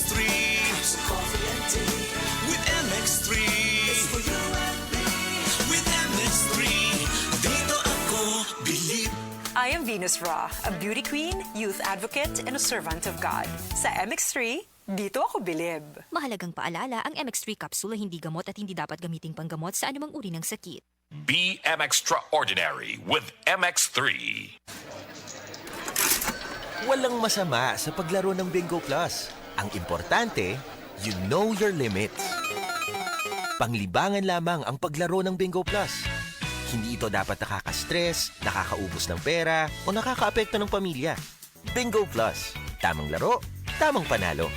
MX3. So coffee and tea. With MX3. It's for you and me. With MX3. Dito ako bilib. I am Venus Ra, a beauty queen, youth advocate, and a servant of God. Sa MX3, dito ako bilib. Mahalagang paalala, ang MX3 capsule ay hindi gamot at hindi dapat gamiting panggamot sa anumang uri ng sakit. Be extraordinary with MX3. Walang masama sa paglaro ng Bingo Plus. Ang importante, you know your limits. Panglibangan lamang ang paglaro ng Bingo Plus. Hindi ito dapat nakaka-stress, nakakaubos ng pera, o nakakaapekto ng pamilya. Bingo Plus. Tamang laro, tamang panalo.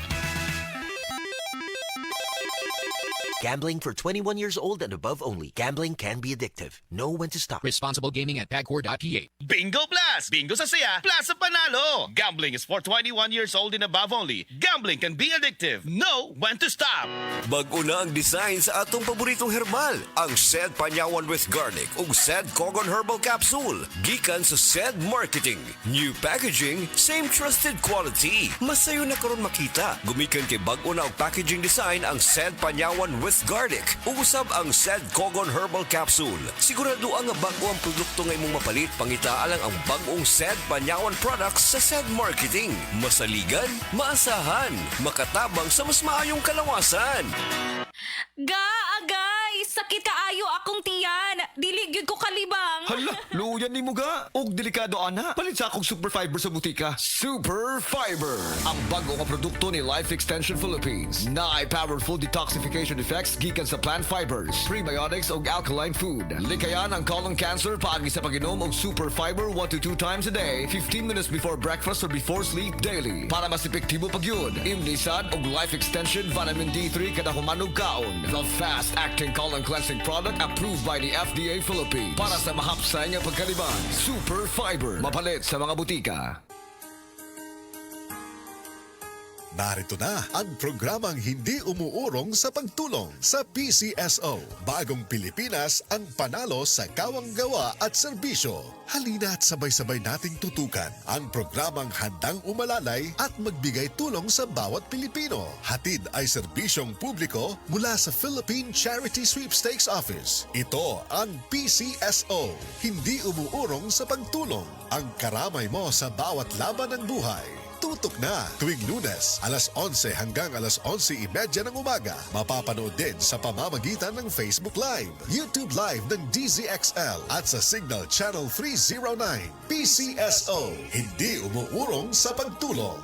Gambling for 21 years old and above only. Gambling can be addictive. Know when to stop. Responsible gaming at pagcor.ph. Bingo Plus! Bingo sa saya, plus sa panalo! Gambling is for 21 years old and above only. Gambling can be addictive. Know when to stop! Bago na ang design sa atong paboritong herbal, ang Sed Panyawan with Garlic o Sed Cogon Herbal Capsule. Gikan sa Sed Marketing. New packaging, same trusted quality. Masayo na karon makita. Gumikan kay bago na ang packaging design ang Sed Panyawan with Garlic. Uusab ang Sed Cogon Herbal Capsule. Sigurado ang bago ang produkto nga imong mapalit, pangitaalang ang bagong Sed Panyawan products sa Sed Marketing. Masaligan, maasahan, makatabang sa mas maayong kalawasan. Agay! Sakit kaayo akong tiyan! Dili gyud ko kalibang! Hala, luyan ni mo ga. Og delikado ana. Palit sa akong Super Fiber sa butika. Super Fiber! Ang bago nga produkto ni Life Extension Philippines. Na ay powerful detoxification effects gikan sa plant fibers, prebiotics og alkaline food. Likayan ang colon cancer paagi sa pag-inom og Super Fiber 1 to 2 times a day, 15 minutes before breakfast or before sleep daily. Para mas epektibo pagyud, imnisad og Life Extension Vitamin D3 kada humanog kaon. The fast-acting colon cleansing product approved by the FDA Philippines. Para sa mahapsay nga pagkaliban, Super Fiber. Mapalit sa mga butika. Narito na ang programang hindi umuurong sa pagtulong sa PCSO. Bagong Pilipinas ang panalo sa kawang-gawa at serbisyo. Halina at sabay-sabay nating tutukan ang programang handang umalalay at magbigay tulong sa bawat Pilipino. Hatid ay serbisyong publiko mula sa Philippine Charity Sweepstakes Office. Ito ang PCSO. Hindi umuurong sa pagtulong. Ang karamay mo sa bawat laban ng buhay. Tutok na tuwing Lunes, alas 11 hanggang alas 11:30 ng umaga. Mapapanood din sa pamamagitan ng Facebook Live, YouTube Live ng DZXL at sa Signal Channel 309. PCSO, hindi umuurong sa pagtulong.